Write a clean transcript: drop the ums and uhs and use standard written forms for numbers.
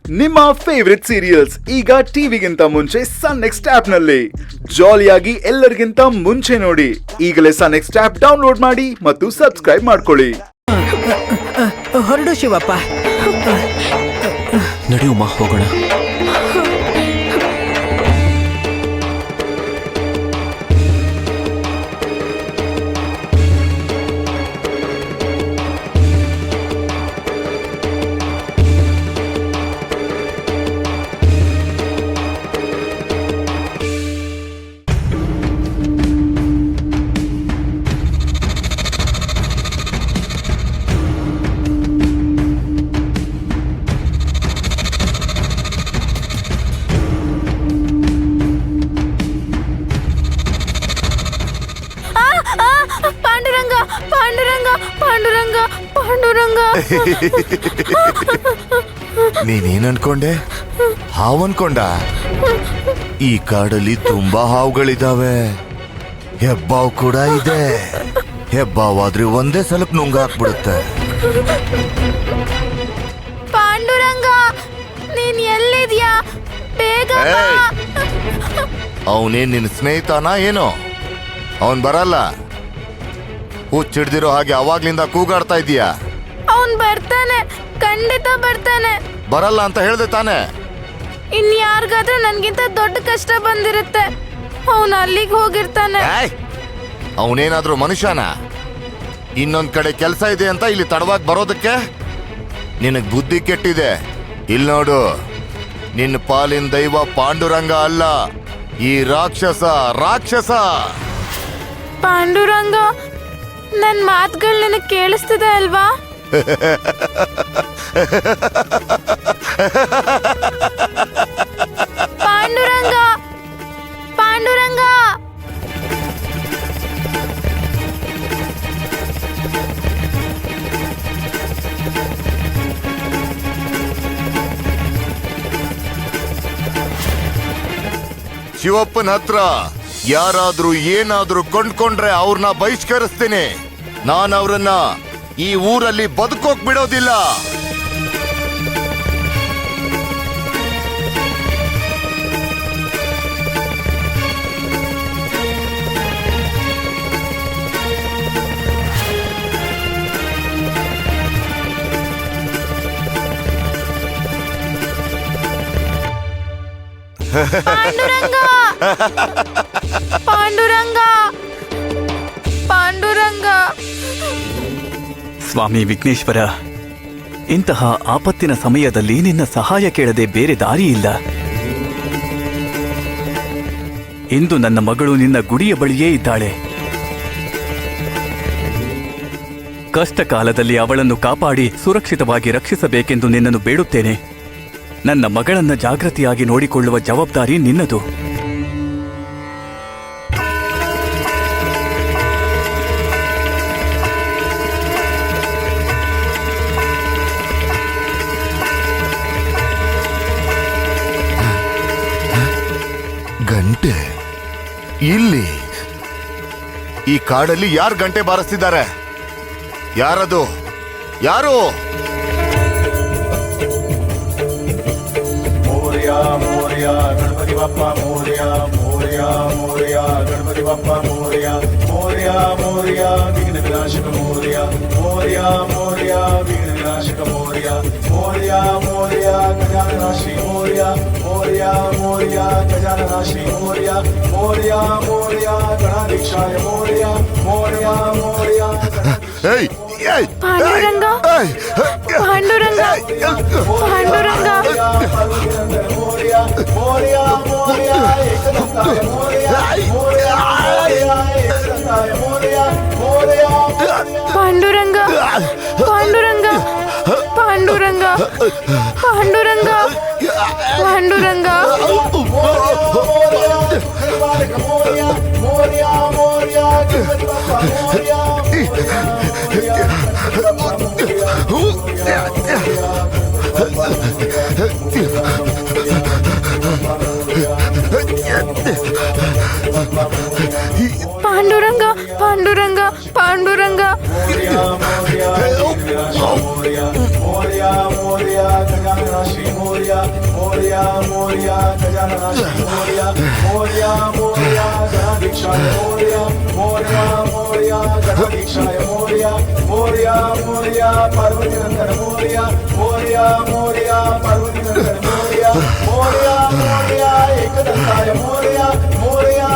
ನಿಮ್ಮ favourite serials ಈಗ ಟಿವಿಗಿಂತ ಮುಂಚೆ ಸನ್ ನೆಕ್ಸ್ಟ್ ಆಪ್ ನಲ್ಲಿ ಜಾಲಿಯಾಗಿ ಎಲ್ಲರಿಗಿಂತ ಮುಂಚೆ ನೋಡಿ. ಈಗಲೇ ಸನ್ ನೆಕ್ಸ್ಟ್ ಆಪ್ ಡೌನ್ಲೋಡ್ ಮಾಡಿ ಮತ್ತು ಸಬ್ಸ್ಕ್ರೈಬ್ ಮಾಡ್ಕೊಳ್ಳಿ. ಹೊರಡು ಶಿವಪ್ಪ. ನಡೆಯುಮ್ಮ, ಹೋಗೋಣ. ಪಾಂಡುರಂಗ ಪಾಂಡುರಂಗ ಪಾಂಡುರಂಗ ಪಾಂಡುರಂಗ. ನೀನೇನ್ ಅನ್ಕೊಂಡೆ? ಹಾವು ಅನ್ಕೊಂಡ? ಈ ಕಾಡಲ್ಲಿ ತುಂಬಾ ಹಾವುಗಳಿದಾವೆ. ಹೆಬ್ಬಾವು ಕೂಡ ಇದೆ. ಹೆಬ್ಬಾವಾದ್ರೆ ಒಂದೇ ಸಲಕ್ ನುಂಗಾಕ್ಬಿಡುತ್ತೆ. ಪಾಂಡುರಂಗ, ನೀನ್ ಎಲ್ಲಿದ್ಯಾ? ಬೇಗ ಬಾ. ಅವನೇನ್ ನಿನ್ ಸ್ನೇಹಿತನಾ ಏನೋ? ಅವನ್ ಬರಲ್ಲ. ಹುಚ್ಚಿಡ್ದಿರೋ ಹಾಗೆ ಅವಾಗ್ಲಿಂದ ಕೂಗಾಡ್ತಾ ಇದೀಯಾ? ಅವನ್ ಬರ್ತಾನೆ, ಖಂಡಿತ ಬರ್ತಾನೆ. ಬರಲ್ಲ ಅಂತ ಹೇಳ್ದೆ ತಾನೆ? ಇನ್ಯಾರಿಗಾದ್ರೂ ನನ್ಗಿಂತ ದೊಡ್ಡ ಕಷ್ಟ ಬಂದಿರುತ್ತೆ. ಅವನ್ ಅಲ್ಲಿಗೆ ಹೋಗಿರ್ತಾನೆ. ಅವನೇನಾದ್ರೂ ಮನುಷ್ಯನ? ಇನ್ನೊಂದ್ ಕಡೆ ಕೆಲ್ಸ ಇದೆ ಅಂತ ಇಲ್ಲಿ ತಡವಾಗಿ ಬರೋದಕ್ಕೆ? ನಿನಗ್ ಬುದ್ಧಿ ಕೆಟ್ಟಿದೆ. ಇಲ್ಲಿ ನೋಡು, ನಿನ್ನ ಪಾಲಿನ ದೈವ ಪಾಂಡುರಂಗ ಅಲ್ಲ, ಈ ರಾಕ್ಷಸ. ಪಾಂಡುರಂಗ, ನನ್ ಮಾತುಗಳು ನಿನಗೆ ಕೇಳಿಸ್ತಿದೆ ಅಲ್ವಾ? ಪಾಂಡುರಂಗ ಪಾಂಡುರಂಗ. ಶಿವಪ್ಪನ ಹತ್ರ ಯಾರಾದ್ರೂ ಏನಾದ್ರೂ ಕೊಂಡ್ಕೊಂಡ್ರೆ ಅವ್ರನ್ನ ಬಹಿಷ್ಕರಿಸ್ತೀನಿ. ನಾನು ಅವ್ರನ್ನ ಈ ಊರಲ್ಲಿ ಬದುಕೋಕ್ ಬಿಡೋದಿಲ್ಲ. ಪಾಂಡುರಂಗ ಪಾಂಡುರಂಗ ಪಾಂಡುರಂಗ. ಸ್ವಾಮಿ ವಿಘ್ನೇಶ್ವರ, ಇಂತಹ ಆಪತ್ತಿನ ಸಮಯದಲ್ಲಿ ನಿನ್ನ ಸಹಾಯ ಕೇಳದೆ ಬೇರೆ ದಾರಿ ಇಲ್ಲ. ಇಂದು ನನ್ನ ಮಗಳು ನಿನ್ನ ಗುಡಿಯ ಬಳಿಯೇ ಇದ್ದಾಳೆ. ಕಷ್ಟ ಕಾಲದಲ್ಲಿ ಅವಳನ್ನು ಕಾಪಾಡಿ ಸುರಕ್ಷಿತವಾಗಿ ರಕ್ಷಿಸಬೇಕೆಂದು ನಿನ್ನನ್ನು ಬೇಡುತ್ತೇನೆ. ನನ್ನ ಮಗಳನ್ನ ಜಾಗೃತಿಯಾಗಿ ನೋಡಿಕೊಳ್ಳುವ ಜವಾಬ್ದಾರಿ ನಿನ್ನದು. ಗಂಟೆ ಇಲ್ಲಿ? ಈ ಕಾಡಲ್ಲಿ ಯಾರು ಗಂಟೆ ಬಾರಿಸ್ತಿದ್ದಾರೆ? ಯಾರದು? ಯಾರು? ಮೋರ್ಯಾ ಮೋರ್ಯಾ ಗಣಪತಿ ಬಪ್ಪ ಮೋರ್ಯಾ ಮೋರ್ಯಾ ಮೋರ್ಯಾ ಗಣಪತಿ ಬಪ್ಪ ಮೋರ್ಯಾ ಮೋರ್ಯಾ ಮೋರ್ಯಾ ವಿಘ್ನ ವಿನಾಶಕ ಮೋರ್ಯಾ ಮೋರ್ಯಾ ಮೋರ್ಯಾ ವಿಘ್ನ ವಿನಾಶಕ ಮೋರ್ಯಾ ಮೋರ್ಯಾ ಮೋರ್ಯಾ ಗಜಾನನ ಶ್ರೀ ಮೋರ್ಯಾ ಮೋರ್ಯಾ ಮೋರ್ಯಾ ಗಜಾನನ ಶ್ರೀ ಮೋರ್ಯಾ ಮೋರ್ಯಾ ಮೋರ್ಯಾ ಗಣಾಧೀಕ್ಷಾಯ ಮೋರ್ಯಾ ಮೋರ್ಯಾ ಮೋರ್ಯಾ. ಪಾಂಡುರಂಗ ಪಾಂಡುರಂಗ ಪಾಂಡುರಂಗ. ಪಾಂಡುರಂಗ ಪಾಂಡುರಂಗ ಪಾಂಡುರಂಗ ಪಾಂಡುರಂಗ ಪಾಂಡುರಂಗ. ಪಾಂಡುರಂಗ ಪಾಂಡುರಂಗ ಪಾಂಡುರಂಗ. ಮೋರ್ಯಾ ಮೋರ್ಯಾ ಗಜಾನನ ಶ್ರೀ ಮೋರ್ಯಾ मोरया मोरया गजाननाथ मोरया मोरया मोरया गणाधीशाय मोरया मोरया मोरया गणाधीशाय मोरया मोरया मोरया पार्वतीनंदन मोरया मोरया मोरया पार्वतीनंदन मोरया मोरया मोरया एकदंताय मोरया मोरया